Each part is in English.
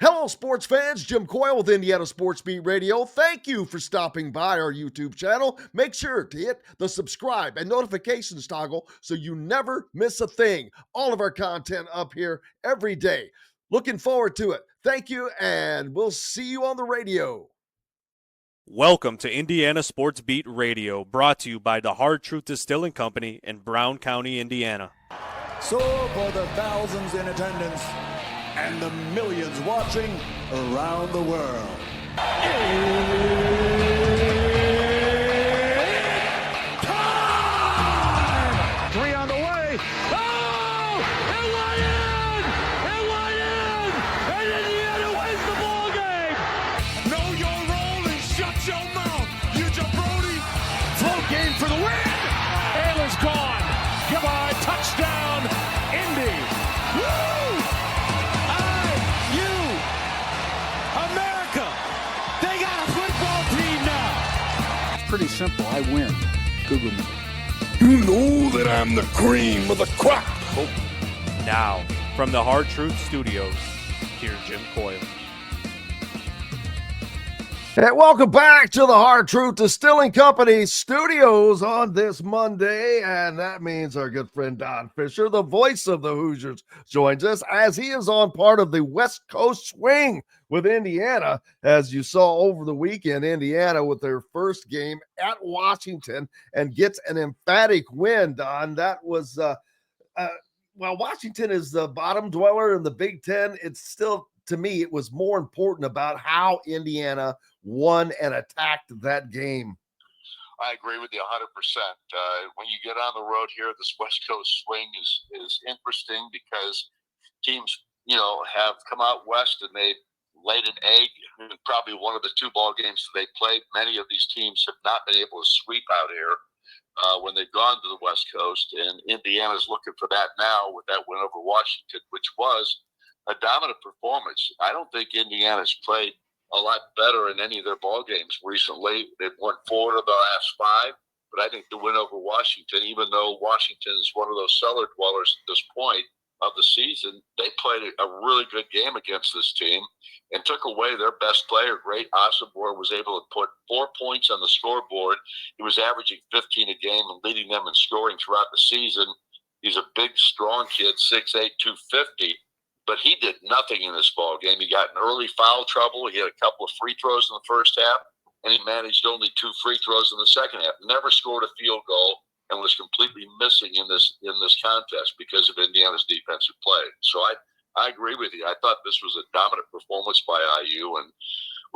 Hello, sports fans. Jim Coyle with Indiana Sports Beat Radio. Thank you for stopping by our YouTube channel. Make sure to hit the subscribe and notifications toggle so you never miss a thing. All of our content up here every day. Looking forward to it. Thank you, and we'll see you on the radio. Welcome to Indiana Sports Beat Radio, brought to you by the Hard Truth Distilling Company in Brown County, Indiana. So for the thousands in attendance and the millions watching around the world, time! 3 on the way. Oh! It went in! It went in! And Indiana wins the ball game! Know your role and shut your mouth, you jabroni! Float game for the win! Ayler's gone. Goodbye. Touchdown, Indy. Woo! IU! America! They got a football team now! Pretty simple. I win. Google me. You know that I'm the cream of the crop. Now, from the Hard Truth Studios, here's Jim Coyle. And welcome back to the Hard Truth Distilling Company studios on this Monday. And that means our good friend Don Fischer, the voice of the Hoosiers, joins us as he is on part of the West Coast swing with Indiana. As you saw over the weekend, Indiana with their first game at Washington and gets an emphatic win, Don. That was, while Washington is the bottom dweller in the Big Ten, it's still, to me, it was more important about how Indiana won and attacked that game. I agree with you 100%. When you get on the road here, this West Coast swing is interesting because teams, have come out west and they laid an egg in probably one of the 2 ball games they played. Many of these teams have not been able to sweep out here when they've gone to the West Coast, and Indiana's looking for that now with that win over Washington, which was a dominant performance. I don't think Indiana's played a lot better in any of their ball games recently. They've won 4 of the last 5, but I think the win over Washington, even though Washington is one of those cellar dwellers at this point of the season, they played a really good game against this team and took away their best player. Great Osibor was able to put 4 points on the scoreboard. He was averaging 15 a game and leading them in scoring throughout the season. He's a big, strong kid, 6'8", 250. But he did nothing in this ball game. He got in early foul trouble. He had a couple of free throws in the first half, and he managed only 2 free throws in the second half. Never scored a field goal and was completely missing in this contest because of Indiana's defensive play. So I agree with you. I thought this was a dominant performance by IU, and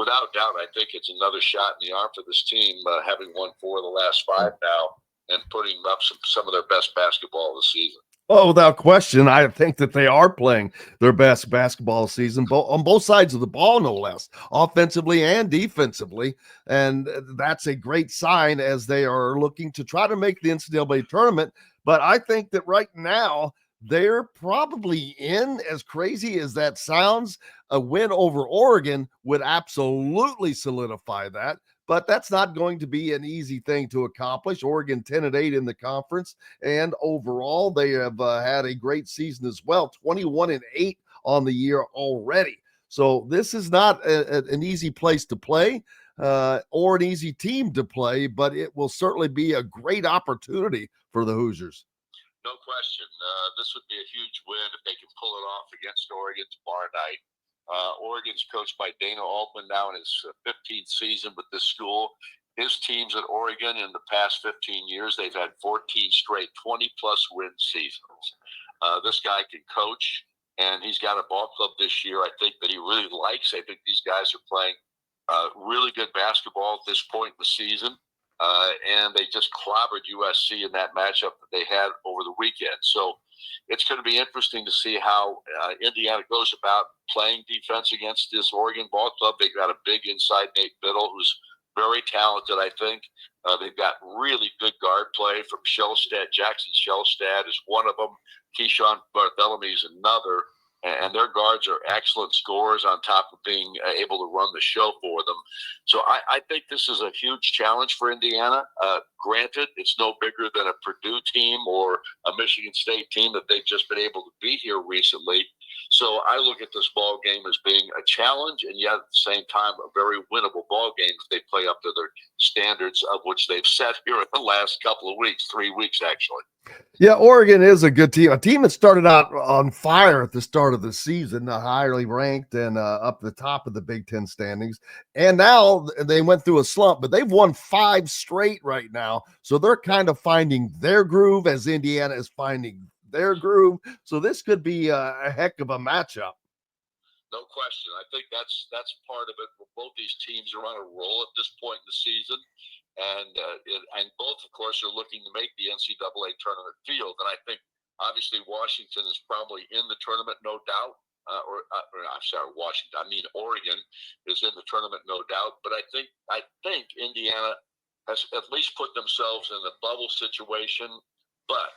without doubt, I think it's another shot in the arm for this team, having won 4 of the last 5 now and putting up some of their best basketball of the season. Oh, without question, I think that they are playing their best basketball season on both sides of the ball, no less, offensively and defensively. And that's a great sign as they are looking to try to make the NCAA tournament. But I think that right now they're probably in, as crazy as that sounds, a win over Oregon would absolutely solidify that. But that's not going to be an easy thing to accomplish. Oregon 10-8 in the conference, and overall they have had a great season as well, 21-8 on the year already. So this is not an easy place to play or an easy team to play, but it will certainly be a great opportunity for the Hoosiers. No question. This would be a huge win if they can pull it off against Oregon tomorrow night. Oregon's coached by Dana Altman now in his 15th season with this school. His teams at Oregon in the past 15 years, they've had 14 straight 20-plus win seasons. This guy can coach, and he's got a ball club this year I think that he really likes. I think these guys are playing really good basketball at this point in the season, and they just clobbered USC in that matchup that they had over the weekend. So it's going to be interesting to see how Indiana goes about playing defense against this Oregon ball club. They've got a big inside Nate Biddle, who's very talented, I think. They've got really good guard play from Shellstad. Jackson Shellstad is one of them. Keyshawn Bartholomew is another. And their guards are excellent scorers on top of being able to run the show for them. So I think this is a huge challenge for Indiana. Granted, it's no bigger than a Purdue team or a Michigan State team that they've just been able to beat here recently. So I look at this ball game as being a challenge, and yet at the same time a very winnable ball game if they play up to their standards of which they've set here in the last couple of weeks, 3 weeks actually. Yeah, Oregon is a good team. A team that started out on fire at the start of the season, highly ranked and up the top of the Big Ten standings. And now they went through a slump, but they've won 5 straight right now. So they're kind of finding their groove as Indiana is finding their groove. So this could be a heck of a matchup. No question. I think that's part of it. Both these teams are on a roll at this point in the season. And both, of course, are looking to make the NCAA tournament field. And I think, obviously, Washington is probably in the tournament, no doubt. Washington. I mean, Oregon is in the tournament, no doubt. But I think Indiana has at least put themselves in a bubble situation. But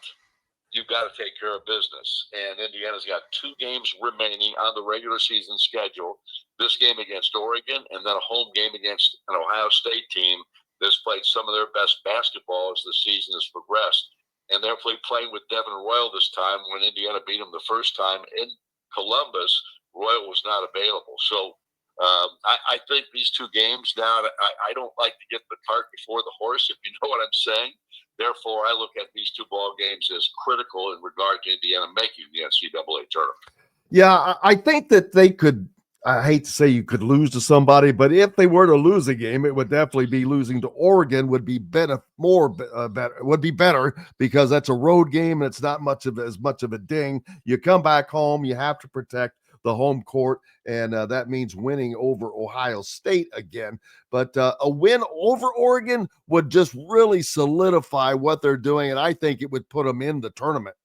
you've got to take care of business. And Indiana's got 2 games remaining on the regular season schedule. This game against Oregon, and then a home game against an Ohio State team that's played some of their best basketball as the season has progressed. And they're playing with Devin Royal this time. When Indiana beat them the first time in Columbus, Royal was not available. So I think these 2 games now, I don't like to get the cart before the horse, if you know what I'm saying. Therefore, I look at these 2 ball games as critical in regard to Indiana making the NCAA tournament. Yeah, I think that they could. I hate to say you could lose to somebody, but if they were to lose a game, it would definitely be losing to Oregon would be better, would be better because that's a road game and it's not as much of a ding. You come back home, you have to protect the home court, and that means winning over Ohio State again. But a win over Oregon would just really solidify what they're doing, and I think it would put them in the tournament.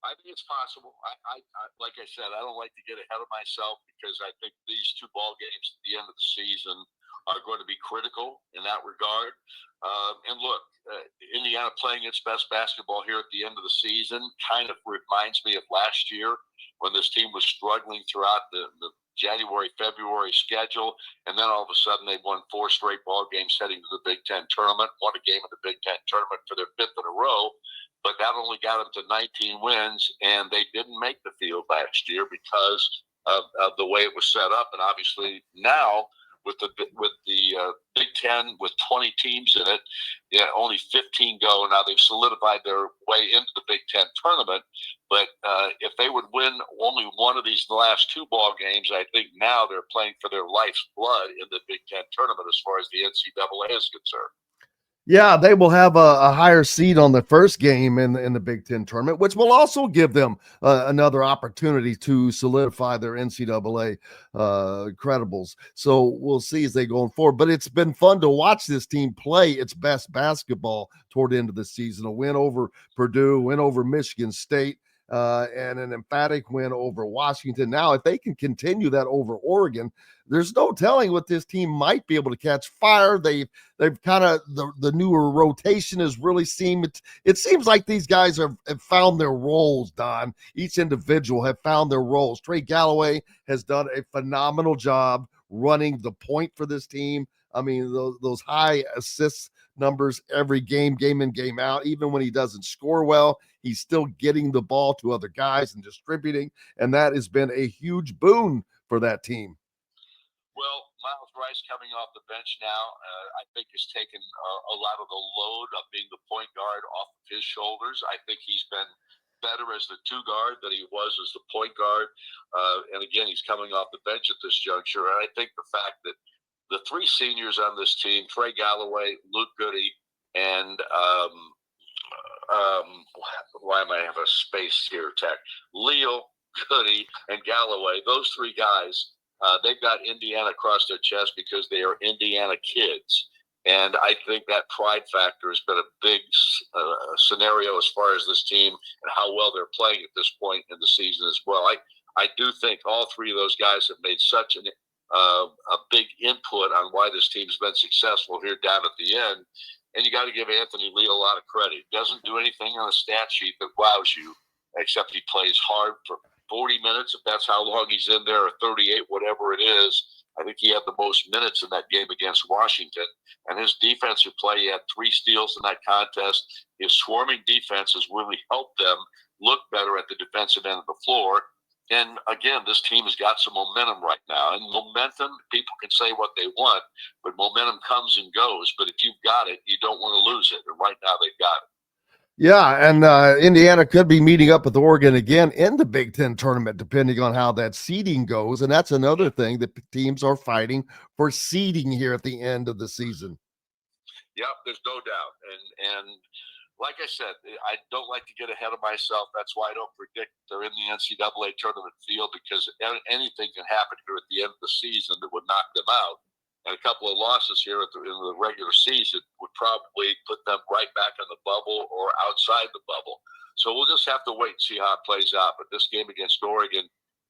I think it's possible. I like I said, I don't like to get ahead of myself because I think these 2 ball games at the end of the season are going to be critical in that regard. And look, Indiana playing its best basketball here at the end of the season kind of reminds me of last year when this team was struggling throughout the January, February schedule, and then all of a sudden they won 4 straight ball games heading to the Big Ten tournament, won a game in the Big Ten tournament for their 5th in a row. But that only got them to 19 wins, and they didn't make the field last year because of the way it was set up. And obviously now with the Big Ten with 20 teams in it, only 15 go. Now they've solidified their way into the Big Ten tournament. But if they would win only one of these last 2 ball games, I think now they're playing for their life's blood in the Big Ten tournament as far as the NCAA is concerned. Yeah, they will have a higher seed on the first game in the Big Ten tournament, which will also give them another opportunity to solidify their NCAA credibles. So we'll see as they go forward. But it's been fun to watch this team play its best basketball toward the end of the season. A win over Purdue, win over Michigan State, and an emphatic win over Washington. Now, if they can continue that over Oregon, there's no telling what this team might be able to catch fire. They've kind of the newer rotation has really seemed it seems like these guys have found their roles, Don. Each individual have found their roles. Trey Galloway has done a phenomenal job running the point for this team. I mean, those high assists numbers every game in, game out. Even when he doesn't score well, he's still getting the ball to other guys and distributing, and that has been a huge boon for that team. Well, Miles Rice coming off the bench now, I think has taken a lot of the load of being the point guard off of his shoulders. I think he's been better as the 2 guard than he was as the point guard. And again, he's coming off the bench at this juncture. And I think the fact that the 3 seniors on this team, Trey Galloway, Luke Goody, and why am I have a space here, Tech? Leo, Goody, and Galloway, those 3 guys, they've got Indiana across their chest because they are Indiana kids. And I think that pride factor has been a big scenario as far as this team and how well they're playing at this point in the season as well. I do think all 3 of those guys have made such a big input on why this team's been successful here down at the end. And you got to give Anthony Lee a lot of credit. He doesn't do anything on a stat sheet that wows you, except he plays hard for 40 minutes, if that's how long he's in there, or 38, whatever it is. I think he had the most minutes in that game against Washington. And his defensive play, he had 3 steals in that contest. His swarming defense has really helped them look better at the defensive end of the floor. And again, this team has got some momentum right now. And momentum, people can say what they want, but momentum comes and goes. But if you've got it, you don't want to lose it. And right now they've got it. Yeah, and Indiana could be meeting up with Oregon again in the Big Ten tournament, depending on how that seeding goes. And that's another thing that teams are fighting for seeding here at the end of the season. Yep, there's no doubt. And like I said, I don't like to get ahead of myself. That's why I don't predict they're in the NCAA tournament field, because anything can happen here at the end of the season that would knock them out. And a couple of losses here in the regular season would probably put them right back on the bubble or outside the bubble. So we'll just have to wait and see how it plays out. But this game against Oregon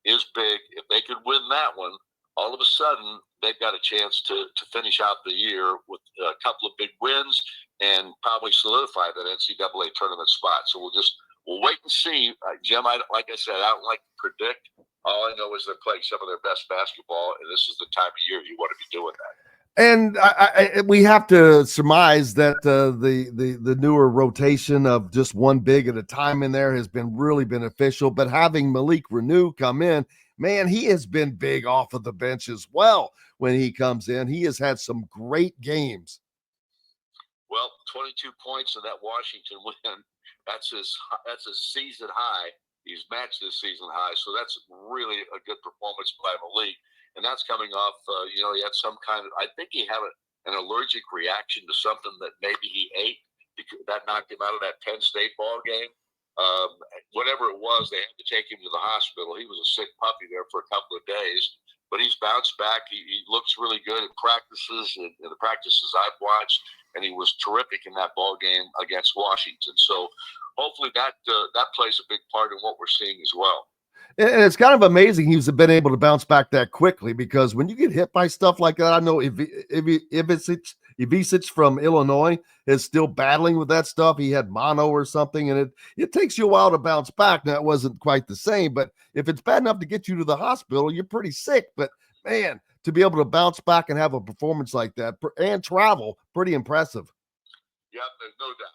is big. If they could win that one, all of a sudden they've got a chance to finish out the year with a couple of big wins and probably solidify that NCAA tournament spot. So we'll wait and see. Jim, like I said, I don't like to predict. All I know is they're playing some of their best basketball, and this is the time of year you want to be doing that. And we have to surmise that the newer rotation of just one big at a time in there has been really beneficial. But having Malik Renew come in, man, he has been big off of the bench as well. When he comes in, he has had some great games. Well, 22 points in that Washington win. That's his season high. He's matched his season high. So that's really a good performance by Malik. And that's coming off, he had some kind of, I think he had an allergic reaction to something that maybe he ate that knocked him out of that Penn State ball game. Whatever it was, they had to take him to the hospital. He was a sick puppy there for a couple of days. But he's bounced back. He looks really good in practices, in the practices I've watched, and he was terrific in that ball game against Washington. So hopefully that plays a big part in what we're seeing as well. And it's kind of amazing he's been able to bounce back that quickly, because when you get hit by stuff like that, I know Ivicic from Illinois is still battling with that stuff. He had mono or something, and it takes you a while to bounce back. Now, it wasn't quite the same, but if it's bad enough to get you to the hospital, you're pretty sick. But, man, to be able to bounce back and have a performance like that and travel, pretty impressive. Yeah, there's no doubt.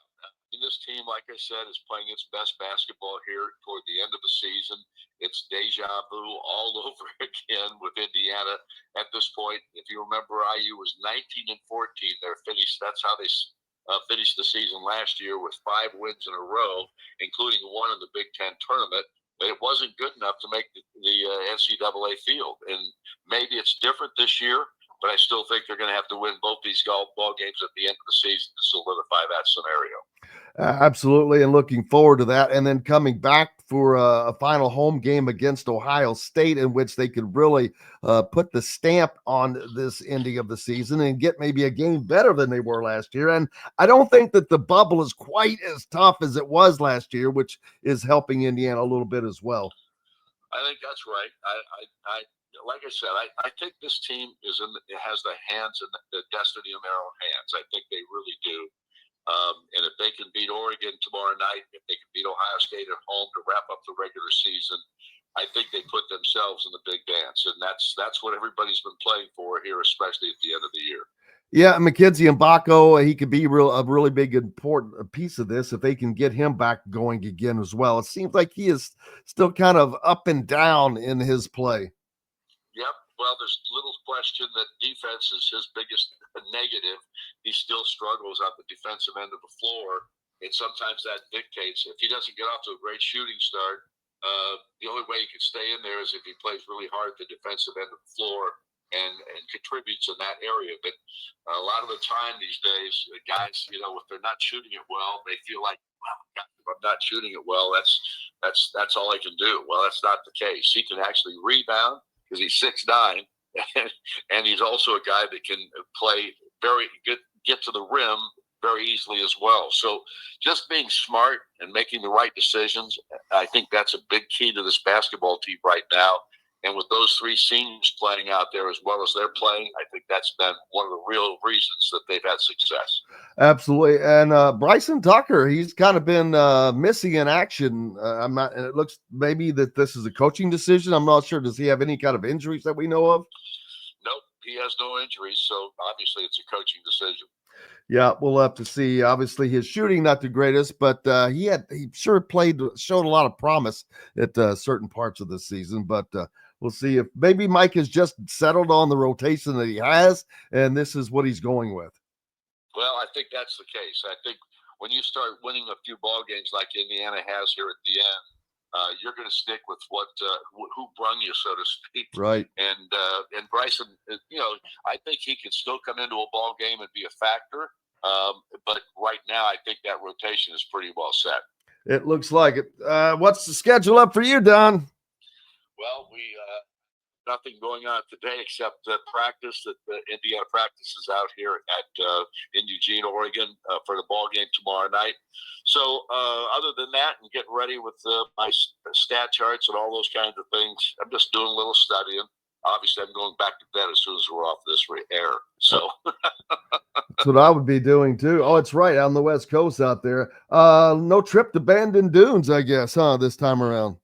This team, like I said, is playing its best basketball here toward the end of the season. It's deja vu all over again with Indiana at this point. If you remember, IU was 19-14. They're finished. That's how they finished the season last year, with 5 wins in a row, including one in the Big Ten tournament. But it wasn't good enough to make the NCAA field. And maybe it's different this year, but I still think they're going to have to win both these ball games at the end of the season to solidify that scenario. Absolutely, and looking forward to that. And then coming back for a final home game against Ohio State, in which they could really put the stamp on this ending of the season and get maybe a game better than they were last year. And I don't think that the bubble is quite as tough as it was last year, which is helping Indiana a little bit as well. I think that's right. I like I said, I think this team has the hands and the destiny in their own hands. I think they really do. And if they can beat Oregon tomorrow night, if they can beat Ohio State at home to wrap up the regular season, I think they put themselves in the big dance. And that's what everybody's been playing for here, especially at the end of the year. Yeah, McKenzie Mbako, he could be a really big, important piece of this if they can get him back going again as well. It seems like he is still kind of up and down in his play. Yep. Well, there's little question that defense is his biggest negative. He still struggles on the defensive end of the floor, and sometimes that dictates, if he doesn't get off to a great shooting start, the only way he can stay in there is if he plays really hard at the defensive end of the floor and contributes in that area. But a lot of the time these days, the guys, if they're not shooting it well, they feel like, well, if I'm not shooting it well, that's all I can do. Well, that's not the case. He can actually rebound, because he's 6'9", and he's also a guy that can play very good, get to the rim very easily as well. So just being smart and making the right decisions, I think that's a big key to this basketball team right now. And with those 3 seniors playing out there as well as they're playing, I think that's been one of the real reasons that they've had success. Absolutely. And Bryson Tucker, he's kind of been missing in action. And it looks maybe that this is a coaching decision. I'm not sure. Does he have any kind of injuries that we know of? Nope, he has no injuries. So obviously it's a coaching decision. Yeah, we'll have to see. Obviously, his shooting not the greatest, but he showed a lot of promise at certain parts of the season. But we'll see if maybe Mike has just settled on the rotation that he has, and this is what he's going with. Well, I think that's the case. I think when you start winning a few ball games like Indiana has here at the end, you're going to stick with who brung you, so to speak. Right. And Bryson, I think he can still come into a ball game and be a factor. But right now, I think that rotation is pretty well set. It looks like it. What's the schedule up for you, Don? Well, we nothing going on today except practice. That Indiana practices out here in Eugene, Oregon, for the ball game tomorrow night. So other than that, and getting ready with my stat charts and all those kinds of things, I'm just doing a little studying. Obviously, I'm going back to bed as soon as we're off this air. So that's what I would be doing too. Oh, it's right on the West Coast out there. No trip to Bandon Dunes, I guess, huh? This time around.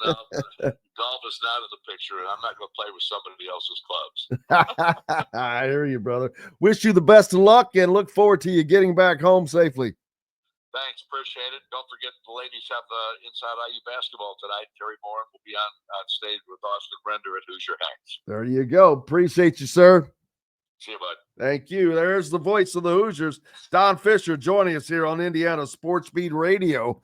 No. Golf is not in the picture, and I'm not going to play with somebody else's clubs. I hear you, brother. Wish you the best of luck and look forward to you getting back home safely. Thanks, appreciate it. Don't forget the ladies have Inside IU basketball tonight. Terry Moore will be on stage with Austin Render at Hoosier Hanks. There you go. Appreciate you, sir. See you, bud. Thank you. There's the voice of the Hoosiers, Don Fischer, joining us here on Indiana Sports Beat Radio.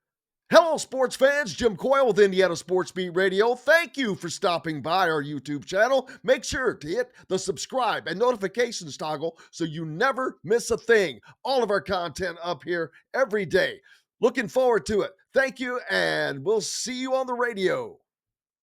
Hello, sports fans. Jim Coyle with Indiana Sports Beat Radio. Thank you for stopping by our YouTube channel. Make sure to hit the subscribe and notifications toggle so you never miss a thing. All of our content up here every day. Looking forward to it. Thank you, and we'll see you on the radio.